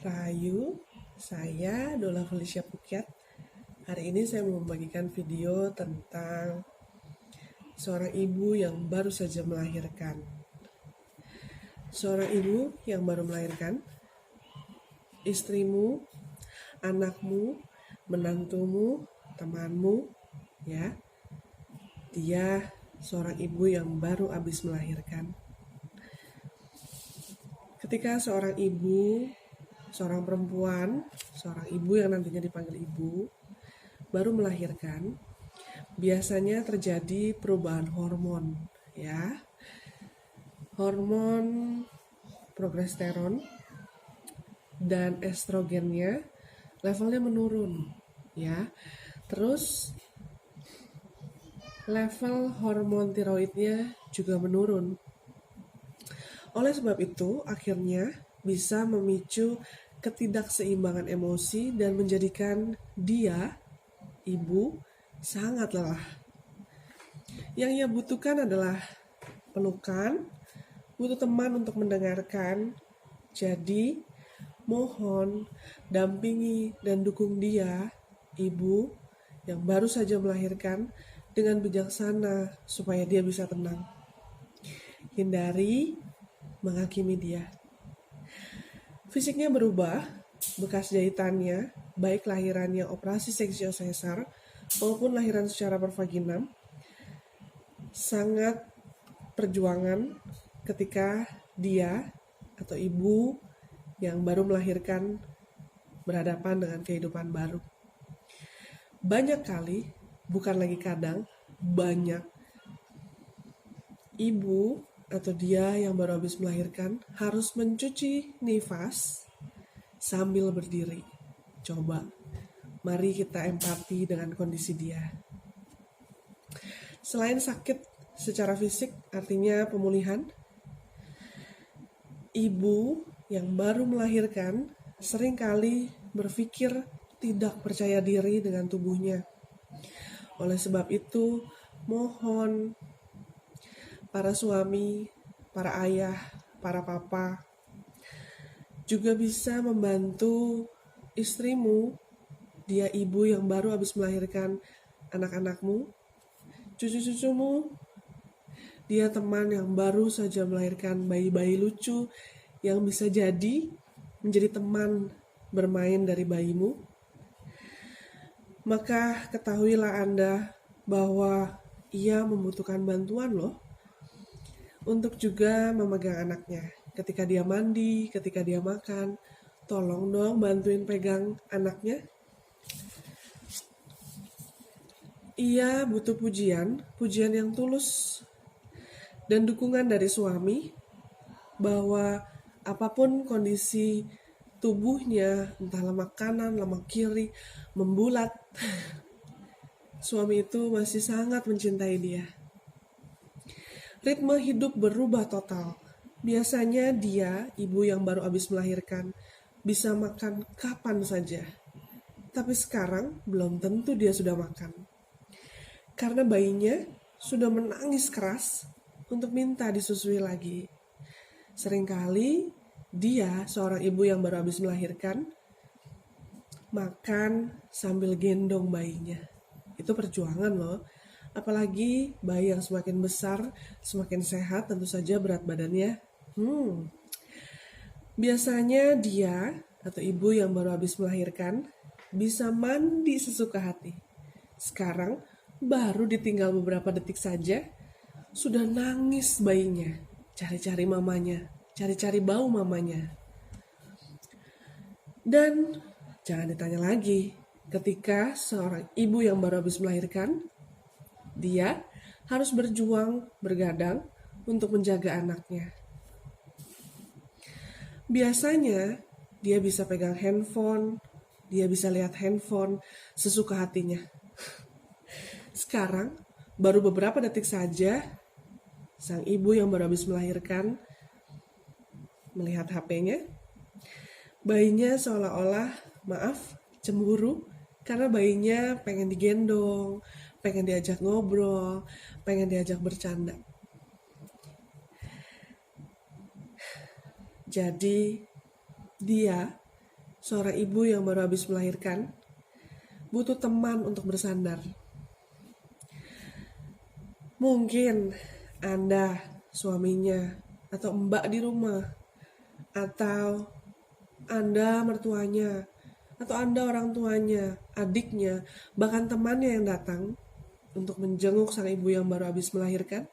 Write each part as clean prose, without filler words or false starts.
Rahayu, saya Dola Felicia Pukyat. Hari ini saya mau membagikan video tentang seorang ibu yang baru saja melahirkan. Seorang ibu yang baru melahirkan, istrimu, anakmu, menantumu, temanmu, ya. Dia seorang ibu yang baru habis melahirkan. Ketika seorang ibu, seorang perempuan, seorang ibu yang nantinya dipanggil ibu, baru melahirkan, biasanya terjadi perubahan hormon, ya. Hormon progesteron dan estrogennya levelnya menurun, ya. Terus level hormon tiroidnya juga menurun. Oleh sebab itu, akhirnya bisa memicu ketidakseimbangan emosi dan menjadikan dia, ibu, sangat lelah. Yang ia butuhkan adalah pelukan, butuh teman untuk mendengarkan. Jadi, mohon dampingi dan dukung dia, ibu, yang baru saja melahirkan dengan bijaksana supaya dia bisa tenang. Hindari menghakimi dia. Fisiknya berubah, bekas jahitannya, baik lahirannya operasi seksio sesar maupun lahiran secara pervaginam, sangat perjuangan ketika dia atau ibu yang baru melahirkan berhadapan dengan kehidupan baru. Banyak kali, bukan lagi kadang, banyak ibu atau dia yang baru habis melahirkan harus mencuci nifas sambil berdiri. Coba, mari kita empati dengan kondisi dia. Selain sakit secara fisik, artinya pemulihan, ibu yang baru melahirkan seringkali berpikir tidak percaya diri dengan tubuhnya. Oleh sebab itu, mohon para suami, para ayah, para papa juga bisa membantu istrimu, dia ibu yang baru habis melahirkan anak-anakmu, cucu-cucumu, dia teman yang baru saja melahirkan bayi-bayi lucu yang bisa jadi menjadi teman bermain dari bayimu. Maka ketahuilah Anda bahwa ia membutuhkan bantuan loh, untuk juga memegang anaknya. Ketika dia mandi, ketika dia makan, tolong dong bantuin pegang anaknya. Ia butuh pujian yang tulus dan dukungan dari suami bahwa apapun kondisi tubuhnya, entah lemak kanan, lemak kiri, membulat, suami itu masih sangat mencintai dia. Ritme hidup berubah total. Biasanya dia, ibu yang baru habis melahirkan, bisa makan kapan saja. Tapi sekarang belum tentu dia sudah makan. Karena bayinya sudah menangis keras untuk minta disusui lagi. Seringkali dia, seorang ibu yang baru habis melahirkan, makan sambil gendong bayinya. Itu perjuangan loh. Apalagi bayi yang semakin besar, semakin sehat, tentu saja berat badannya. Biasanya dia atau ibu yang baru habis melahirkan bisa mandi sesuka hati. Sekarang baru ditinggal beberapa detik saja, sudah nangis bayinya, cari-cari mamanya, cari-cari bau mamanya. Dan jangan ditanya lagi, ketika seorang ibu yang baru habis melahirkan, dia harus berjuang, bergadang untuk menjaga anaknya. Biasanya dia bisa pegang handphone, dia bisa lihat handphone sesuka hatinya. Sekarang, baru beberapa detik saja, sang ibu yang baru habis melahirkan melihat HP-nya, bayinya seolah-olah, cemburu karena bayinya pengen digendong, pengen diajak ngobrol, pengen diajak bercanda. Jadi dia seorang ibu yang baru habis melahirkan butuh teman untuk bersandar. Mungkin Anda, suaminya, atau mbak di rumah, atau Anda mertuanya, atau Anda orang tuanya, adiknya, bahkan temannya yang datang untuk menjenguk sang ibu yang baru habis melahirkan,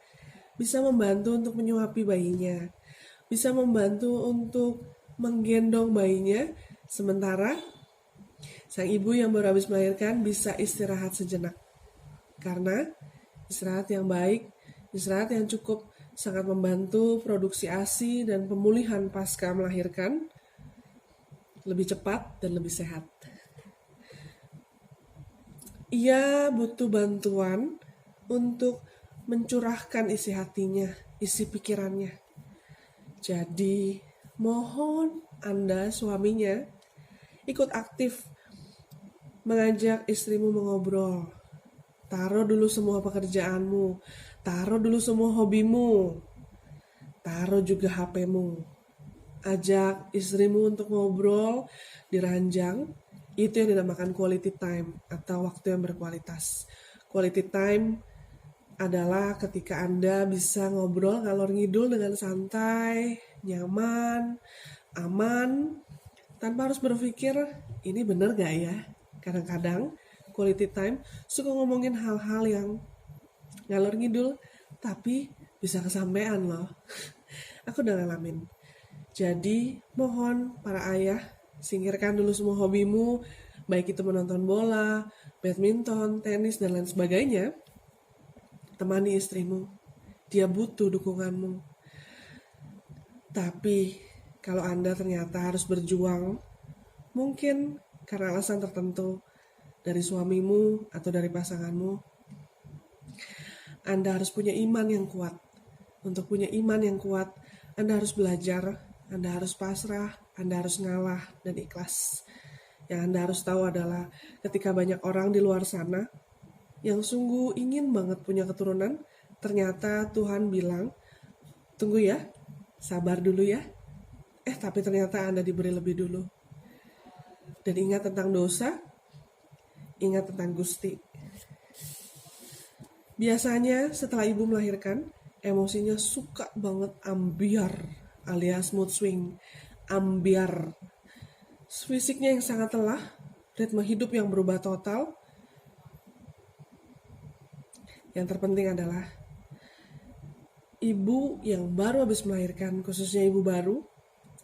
bisa membantu untuk menyuapi bayinya, bisa membantu untuk menggendong bayinya, sementara sang ibu yang baru habis melahirkan bisa istirahat sejenak. Karena istirahat yang baik, istirahat yang cukup sangat membantu produksi ASI dan pemulihan pasca melahirkan lebih cepat dan lebih sehat. Ia butuh bantuan untuk mencurahkan isi hatinya, isi pikirannya. Jadi, mohon Anda, suaminya, ikut aktif mengajak istrimu mengobrol. Taruh dulu semua pekerjaanmu, taruh dulu semua hobimu, taruh juga HP-mu. Ajak istrimu untuk ngobrol di ranjang, itu yang dinamakan quality time atau waktu yang berkualitas. Quality time adalah ketika Anda bisa ngobrol ngalor ngidul dengan santai, nyaman, aman, tanpa harus berpikir, ini bener gak ya? Kadang-kadang quality time suka ngomongin hal-hal yang ngalor ngidul, tapi bisa kesampean loh. Aku udah ngalamin. Jadi mohon para ayah, singkirkan dulu semua hobimu, baik itu menonton bola, badminton, tenis, dan lain sebagainya. Temani istrimu, dia butuh dukunganmu. Tapi kalau Anda ternyata harus berjuang, mungkin karena alasan tertentu dari suamimu atau dari pasanganmu, Anda harus punya iman yang kuat. Untuk punya iman yang kuat, Anda harus belajar, Anda harus pasrah, Anda harus ngalah dan ikhlas. Yang Anda harus tahu adalah ketika banyak orang di luar sana yang sungguh ingin banget punya keturunan, ternyata Tuhan bilang, tunggu ya, sabar dulu ya. Tapi ternyata Anda diberi lebih dulu. Dan ingat tentang dosa, ingat tentang Gusti. Biasanya setelah ibu melahirkan, emosinya suka banget ambiar, alias mood swing, ambiar. Fisiknya yang sangat lelah, ritme hidup yang berubah total. Yang terpenting adalah ibu yang baru habis melahirkan, khususnya ibu baru,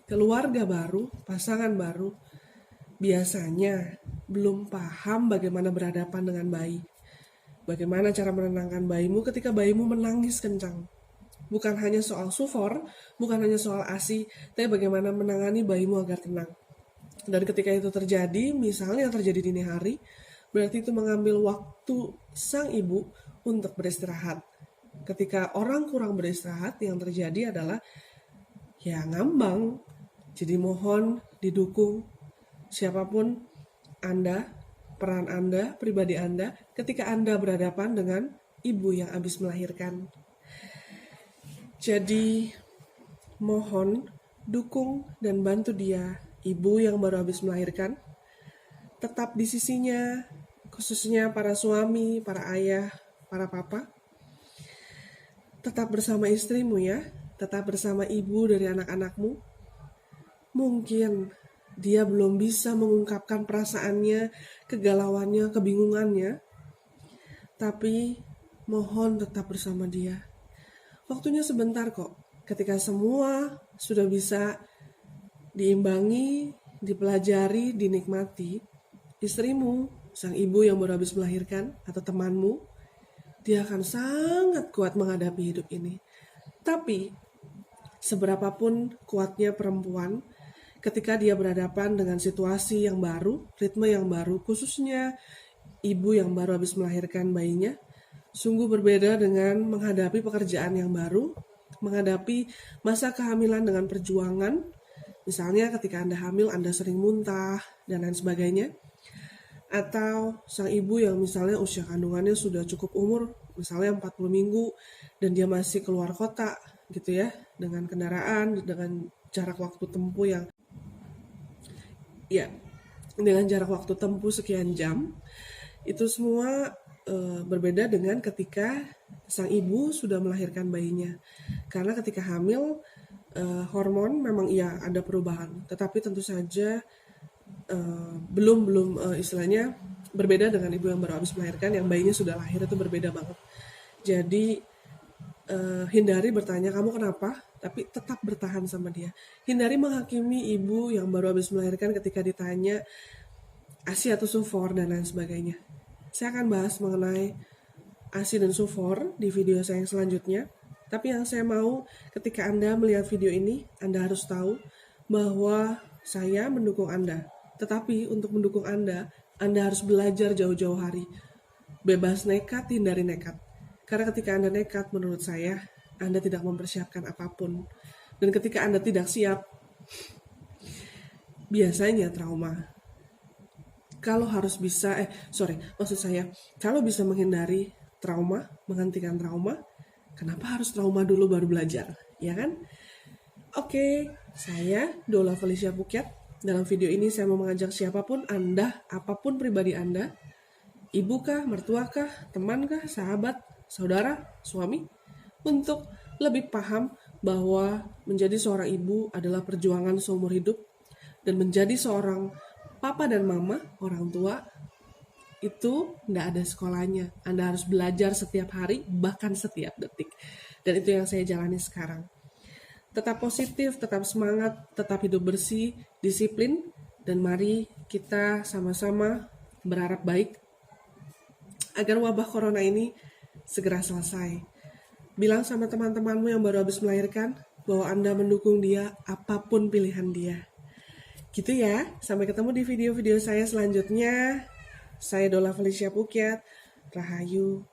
keluarga baru, pasangan baru, biasanya belum paham bagaimana berhadapan dengan bayi. Bagaimana cara menenangkan bayimu ketika bayimu menangis kencang. Bukan hanya soal sufor, bukan hanya soal ASI, tapi bagaimana menangani bayimu agar tenang. Dan ketika itu terjadi, misalnya terjadi dini hari, berarti itu mengambil waktu sang ibu untuk beristirahat. Ketika orang kurang beristirahat, yang terjadi adalah ya ngambang. Jadi mohon didukung siapapun Anda, peran Anda, pribadi Anda, ketika Anda berhadapan dengan ibu yang habis melahirkan. Jadi mohon dukung dan bantu dia, ibu yang baru habis melahirkan, tetap di sisinya, khususnya para suami, para ayah, para papa. Tetap bersama istrimu ya, tetap bersama ibu dari anak-anakmu. Mungkin dia belum bisa mengungkapkan perasaannya, kegalauannya, kebingungannya, tapi mohon tetap bersama dia. Waktunya sebentar kok, ketika semua sudah bisa diimbangi, dipelajari, dinikmati, istrimu, sang ibu yang baru habis melahirkan, atau temanmu, dia akan sangat kuat menghadapi hidup ini. Tapi, seberapapun kuatnya perempuan, ketika dia berhadapan dengan situasi yang baru, ritme yang baru, khususnya ibu yang baru habis melahirkan bayinya, sungguh berbeda dengan menghadapi pekerjaan yang baru, menghadapi masa kehamilan dengan perjuangan. Misalnya ketika Anda hamil, Anda sering muntah, dan lain sebagainya. Atau sang ibu yang misalnya usia kandungannya sudah cukup umur, misalnya 40 minggu, dan dia masih keluar kota, gitu ya, dengan kendaraan, dengan jarak waktu tempuh yang Ya, dengan jarak waktu tempuh sekian jam, itu semua berbeda dengan ketika sang ibu sudah melahirkan bayinya. Karena ketika hamil, hormon memang iya ada perubahan, tetapi tentu saja belum belum istilahnya berbeda dengan ibu yang baru habis melahirkan, yang bayinya sudah lahir itu berbeda banget. Jadi hindari bertanya kamu kenapa, tapi tetap bertahan sama dia. Hindari menghakimi ibu yang baru habis melahirkan ketika ditanya ASI atau sufor dan lain sebagainya. Saya akan bahas mengenai ASI dan sufor di video saya yang selanjutnya. Tapi yang saya mau ketika Anda melihat video ini, Anda harus tahu bahwa saya mendukung Anda. Tetapi untuk mendukung Anda harus belajar jauh-jauh hari. Bebas nekat, hindari nekat. Karena ketika Anda nekat, menurut saya, Anda tidak mempersiapkan apapun. Dan ketika Anda tidak siap, biasanya trauma. Kalau harus bisa, maksud saya, kalau bisa menghindari trauma, menghentikan trauma, kenapa harus trauma dulu baru belajar, ya kan? Oke, saya Dola Felicia Pukyat. Dalam video ini saya mau mengajak siapapun Anda, apapun pribadi Anda, ibu kah, mertua kah, teman kah, sahabat, saudara, suami, untuk lebih paham bahwa menjadi seorang ibu adalah perjuangan seumur hidup, dan menjadi seorang papa dan mama, orang tua, itu tidak ada sekolahnya. Anda harus belajar setiap hari, bahkan setiap detik. Dan itu yang saya jalani sekarang. Tetap positif, tetap semangat, tetap hidup bersih, disiplin, dan mari kita sama-sama berharap baik agar wabah corona ini segera selesai. Bilang sama teman-temanmu yang baru habis melahirkan bahwa Anda mendukung dia apapun pilihan dia. Gitu ya, sampai ketemu di video-video saya selanjutnya. Saya Dola Felicia Pukyat, Rahayu.